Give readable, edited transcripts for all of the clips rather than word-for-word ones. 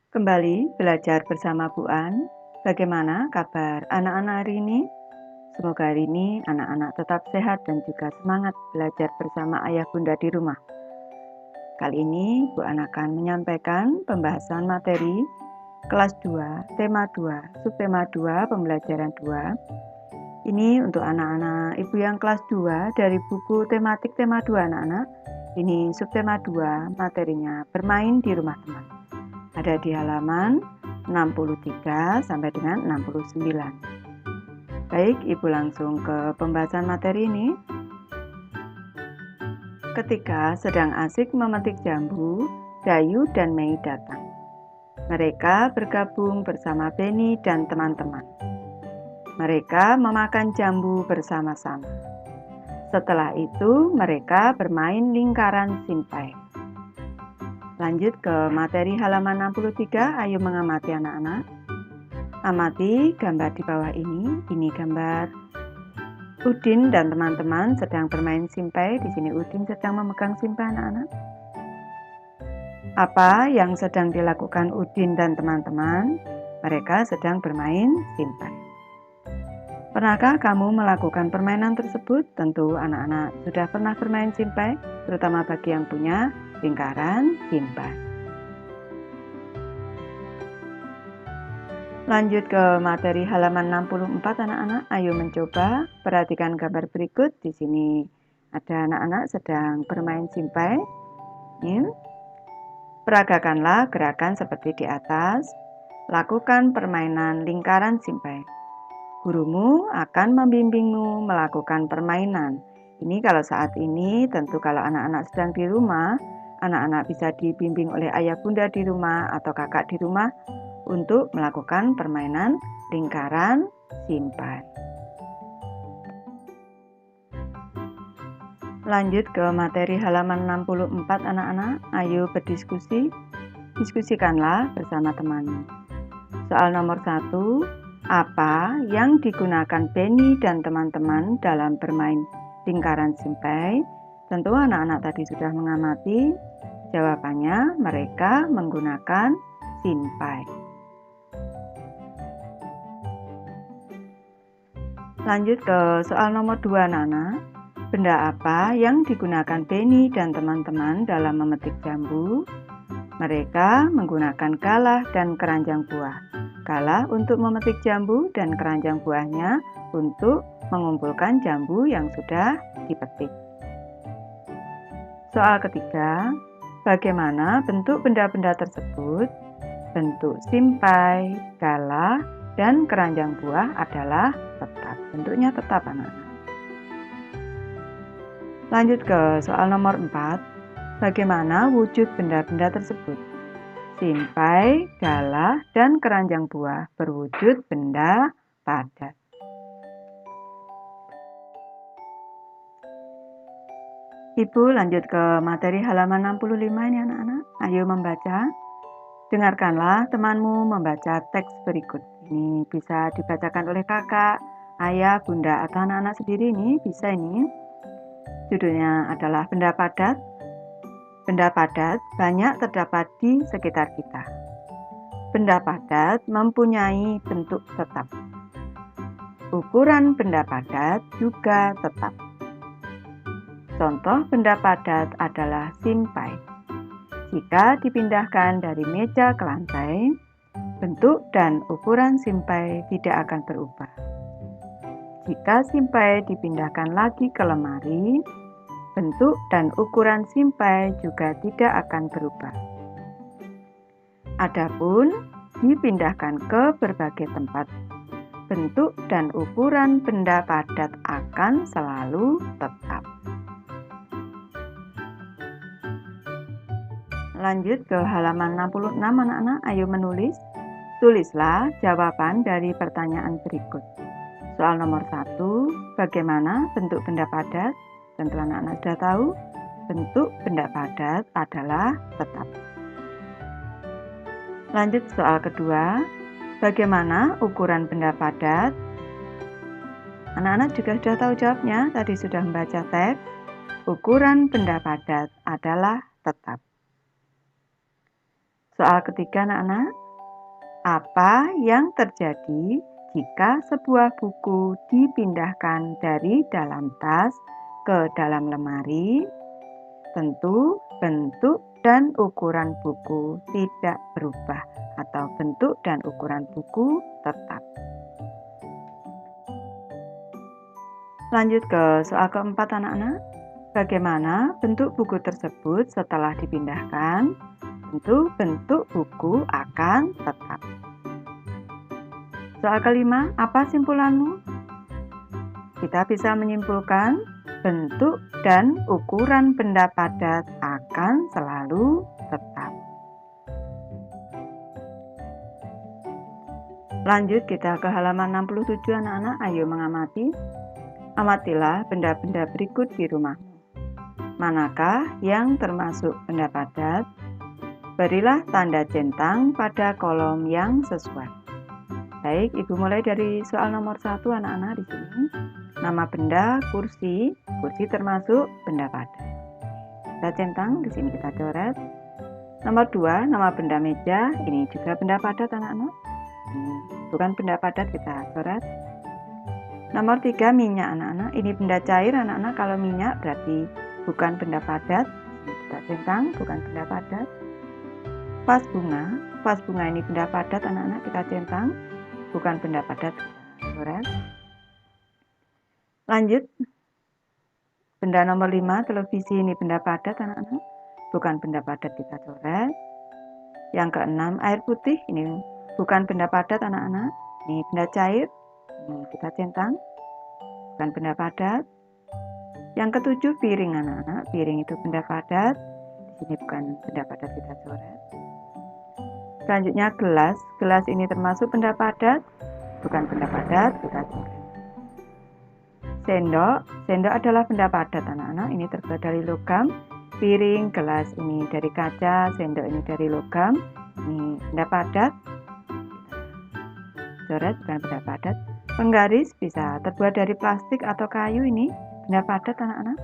Kembali belajar bersama Bu An. Bagaimana kabar anak-anak hari ini? Semoga hari ini anak-anak tetap sehat dan juga semangat belajar bersama ayah bunda di rumah. Kali ini Bu An akan menyampaikan pembahasan materi kelas 2, tema 2, subtema 2, pembelajaran 2. Ini untuk anak-anak ibu yang kelas 2 dari buku tematik tema 2 anak-anak. Ini subtema 2, materinya bermain di rumah teman. Ada di halaman 63 sampai dengan 69. Baik, Ibu langsung ke pembahasan materi ini. Ketika sedang asik memetik jambu, Dayu dan Mei datang. Mereka bergabung bersama Beni dan teman-teman. Mereka memakan jambu bersama-sama. Setelah itu, mereka bermain lingkaran simpai. Lanjut ke materi halaman 63, ayo mengamati anak-anak. Amati gambar di bawah ini. Ini gambar Udin dan teman-teman sedang bermain simpai. Di sini Udin sedang memegang simpai anak-anak. Apa yang sedang dilakukan Udin dan teman-teman? Mereka sedang bermain simpai. Pernahkah kamu melakukan permainan tersebut? Tentu anak-anak sudah pernah bermain simpai, terutama bagi yang punya lingkaran simpai. Lanjut ke materi halaman 64 anak-anak. Ayo mencoba perhatikan gambar berikut. Di sini ada anak-anak sedang bermain simpai. Peragakanlah gerakan seperti di atas. Lakukan permainan lingkaran simpai. Gurumu akan membimbingmu melakukan permainan. Ini kalau saat ini, tentu kalau anak-anak sedang di rumah, anak-anak bisa dibimbing oleh ayah bunda di rumah atau kakak di rumah untuk melakukan permainan lingkaran simpai. Lanjut ke materi halaman 64 anak-anak. Ayo berdiskusi. Diskusikanlah bersama temanmu. Soal nomor 1. Apa yang digunakan Beni dan teman-teman dalam bermain lingkaran simpai? Tentu anak-anak tadi sudah mengamati. Jawabannya mereka menggunakan simpai. Lanjut ke soal nomor 2 anak-anak. Benda apa yang digunakan Beni dan teman-teman dalam memetik jambu? Mereka menggunakan galah dan keranjang buah. Galah untuk memetik jambu dan keranjang buahnya untuk mengumpulkan jambu yang sudah dipetik. Soal ketiga, bagaimana bentuk benda-benda tersebut? Bentuk simpai, galah, dan keranjang buah adalah tetap. Bentuknya tetap anak-anak. Lanjut ke soal nomor 4. Bagaimana wujud benda-benda tersebut? Simpai, galah, dan keranjang buah berwujud benda padat. Ibu lanjut ke materi halaman 65 ini anak-anak. Ayo membaca. Dengarkanlah temanmu membaca teks berikut. Ini bisa dibacakan oleh kakak, ayah, bunda, atau anak-anak sendiri ini bisa ini. Judulnya adalah benda padat. Benda padat banyak terdapat di sekitar kita. Benda padat mempunyai bentuk tetap. Ukuran benda padat juga tetap. Contoh benda padat adalah simpai. Jika dipindahkan dari meja ke lantai, bentuk dan ukuran simpai tidak akan berubah. Jika simpai dipindahkan lagi ke lemari, bentuk dan ukuran simpai juga tidak akan berubah. Adapun dipindahkan ke berbagai tempat, bentuk dan ukuran benda padat akan selalu tetap. Lanjut ke halaman 66 anak-anak, ayo menulis. Tulislah jawaban dari pertanyaan berikut. Soal nomor 1, bagaimana bentuk benda padat? Tentu anak-anak sudah tahu, bentuk benda padat adalah tetap. Lanjut soal kedua, bagaimana ukuran benda padat? Anak-anak juga sudah tahu jawabnya, tadi sudah membaca teks. Ukuran benda padat adalah tetap. Soal ketiga anak-anak, apa yang terjadi jika sebuah buku dipindahkan dari dalam tas ke dalam lemari? Tentu bentuk dan ukuran buku tidak berubah atau bentuk dan ukuran buku tetap. Lanjut ke soal keempat anak-anak. Bagaimana bentuk buku tersebut setelah dipindahkan? Tentu bentuk buku akan tetap. Soal kelima, apa simpulanmu? Kita bisa menyimpulkan bentuk dan ukuran benda padat akan selalu tetap. Lanjut kita ke halaman 67 anak-anak. Ayo mengamati. Amatilah benda-benda berikut di rumahmu. Manakah yang termasuk benda padat? Berilah tanda centang pada kolom yang sesuai. Baik, Ibu mulai dari soal nomor 1 anak-anak di sini. Nama benda kursi, kursi termasuk benda padat. Kita centang di sini, kita coret. Nomor 2, nama benda meja, ini juga benda padat anak-anak. Bukan benda padat, kita coret. Nomor 3, minyak anak-anak. Ini benda cair anak-anak. Kalau minyak berarti bukan benda padat. Kita centang, bukan benda padat. Vas bunga ini benda padat anak-anak. Kita centang, bukan benda padat. Coret. Lanjut. Benda nomor 5, televisi ini benda padat anak-anak. Bukan benda padat, kita coret. Yang ke-6, air putih ini bukan benda padat anak-anak. Ini benda cair. Kita centang, bukan benda padat. Yang ke-7, piring anak-anak. Piring itu benda padat. Di sini bukan benda padat, kita coret. Selanjutnya gelas. Gelas ini termasuk benda padat. Bukan benda padat, kita coret. Sendok adalah benda padat anak-anak. Ini terbuat dari logam. Piring, gelas ini dari kaca. Sendok ini dari logam. Ini benda padat. Coret, bukan benda padat. Penggaris bisa terbuat dari plastik atau kayu, ini benda padat anak-anak.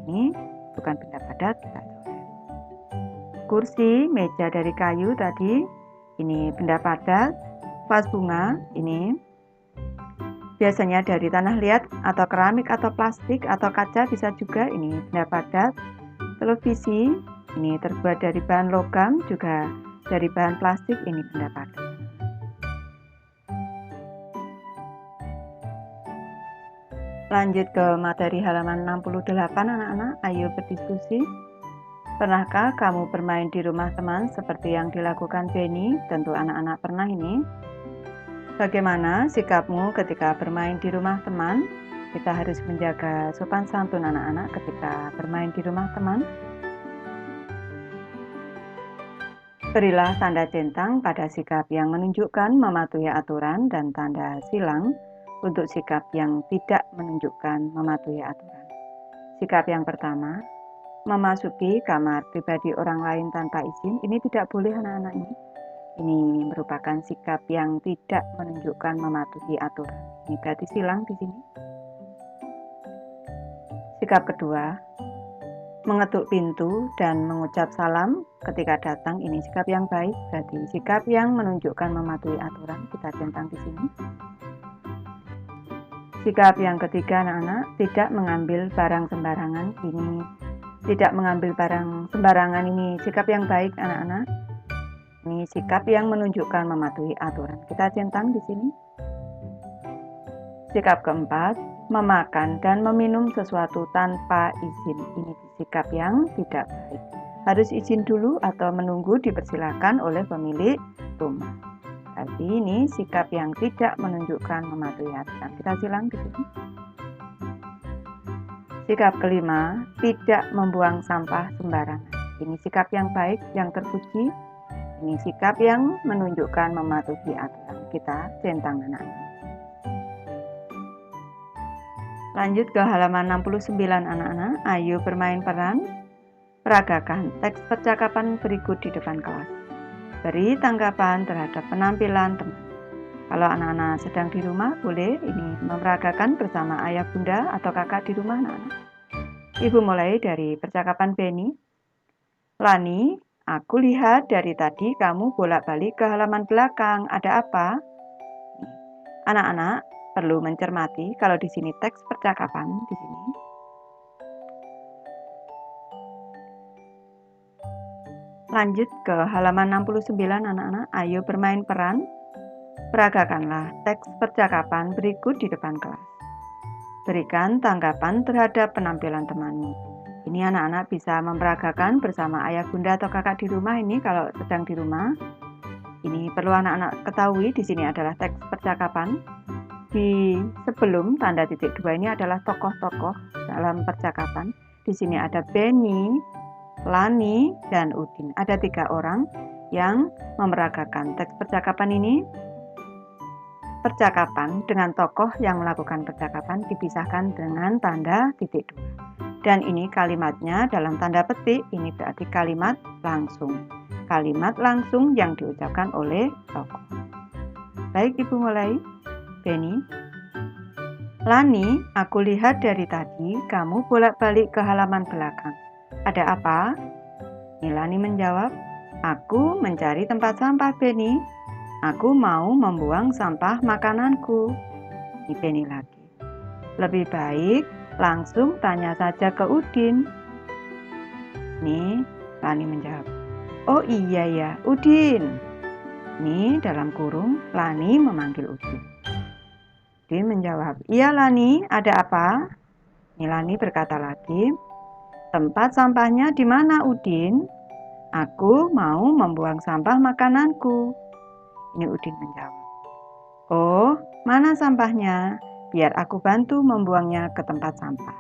Ini bukan benda padat, kita coret. Kursi, meja dari kayu tadi, ini benda padat. Vas bunga, ini biasanya dari tanah liat atau keramik atau plastik atau kaca, bisa juga, ini benda padat. Televisi, ini terbuat dari bahan logam, juga dari bahan plastik, ini benda padat. Lanjut ke materi halaman 68 anak-anak, ayo berdiskusi. Pernahkah kamu bermain di rumah teman seperti yang dilakukan Benny? Tentu anak-anak pernah ini. Bagaimana sikapmu ketika bermain di rumah teman? Kita harus menjaga sopan santun anak-anak ketika bermain di rumah teman. Berilah tanda centang pada sikap yang menunjukkan mematuhi aturan dan tanda silang untuk sikap yang tidak menunjukkan mematuhi aturan. Sikap yang pertama, memasuki kamar pribadi orang lain tanpa izin. Ini tidak boleh anak-anak ini. Ini merupakan sikap yang tidak menunjukkan mematuhi aturan. Ini berarti silang di sini. Sikap kedua, mengetuk pintu dan mengucap salam ketika datang. Ini sikap yang baik, berarti sikap yang menunjukkan mematuhi aturan. Kita centang di sini. Sikap yang ketiga anak-anak, tidak mengambil barang sembarangan. Ini tidak mengambil barang sembarangan, ini sikap yang baik anak-anak. Ini sikap yang menunjukkan mematuhi aturan. Kita centang di sini. Sikap keempat, memakan dan meminum sesuatu tanpa izin. Ini sikap yang tidak baik. Harus izin dulu atau menunggu dipersilakan oleh pemilik rumah. Jadi ini sikap yang tidak menunjukkan mematuhi aturan. Kita silang di sini. Sikap kelima, tidak membuang sampah sembarangan. Ini sikap yang baik, yang terpuji. Ini sikap yang menunjukkan mematuhi aturan. Kita centang anak-anak. Lanjut ke halaman 69 anak-anak. Ayo bermain peran. Peragakan teks percakapan berikut di depan kelas. Beri tanggapan terhadap penampilan teman. Kalau anak-anak sedang di rumah, boleh ini memeragakan bersama ayah bunda atau kakak di rumah anak-anak. Ibu mulai dari percakapan Benny. Lani, Aku lihat dari tadi kamu bolak-balik ke halaman belakang. Ada apa? Anak-anak perlu mencermati kalau di sini teks percakapan di sini. Lanjut ke halaman 69 anak-anak. Ayo bermain peran. Peragakanlah teks percakapan berikut di depan kelas. Berikan tanggapan terhadap penampilan temanmu. Ini anak-anak bisa memperagakan bersama ayah bunda atau kakak di rumah ini kalau sedang di rumah. Ini perlu anak-anak ketahui di sini adalah teks percakapan. Di sebelum tanda titik 2 ini adalah tokoh-tokoh dalam percakapan. Di sini ada Benny, Lani, dan Udin. Ada 3 orang yang memeragakan teks percakapan ini. Percakapan dengan tokoh yang melakukan percakapan dipisahkan dengan tanda titik 2. Dan ini kalimatnya dalam tanda petik, ini berarti kalimat langsung. Kalimat langsung yang diucapkan oleh tokoh. Baik, Ibu mulai. Benny. Lani, aku lihat dari tadi kamu bolak-balik ke halaman belakang. Ada apa? Lani menjawab, aku mencari tempat sampah, Benny. Aku mau membuang sampah makananku. Ini Benny lagi. Lebih baik langsung tanya saja ke Udin. Nih, Lani menjawab. Oh iya ya, Udin. Nih dalam kurung, Lani memanggil Udin. Udin menjawab, iya Lani, ada apa? Nih Lani berkata lagi, tempat sampahnya di mana Udin? Aku mau membuang sampah makananku. Ini Udin menjawab. Oh, mana sampahnya? Biar aku bantu membuangnya ke tempat sampah.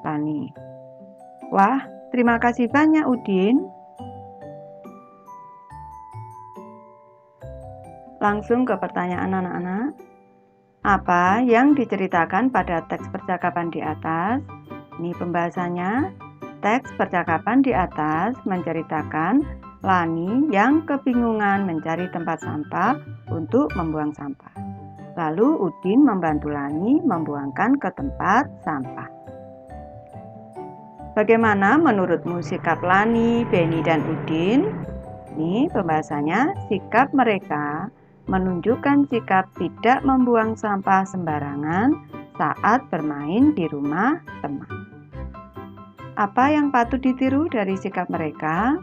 Lani. Wah, terima kasih banyak Udin. Langsung ke pertanyaan anak-anak. Apa yang diceritakan pada teks percakapan di atas? Ini pembahasannya. Teks percakapan di atas menceritakan Lani yang kebingungan mencari tempat sampah untuk membuang sampah. Lalu Udin membantu Lani membuangkan ke tempat sampah. Bagaimana menurutmu sikap Lani, Benny, dan Udin? Ini pembahasannya, sikap mereka menunjukkan sikap tidak membuang sampah sembarangan saat bermain di rumah teman. Apa yang patut ditiru dari sikap mereka?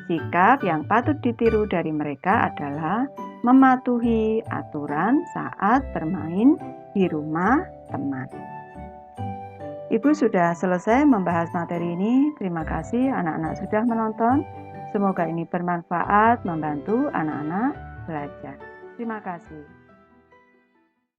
Sikap yang patut ditiru dari mereka adalah mematuhi aturan saat bermain di rumah teman. Ibu sudah selesai membahas materi ini. Terima kasih anak-anak sudah menonton. Semoga ini bermanfaat membantu anak-anak belajar. Terima kasih.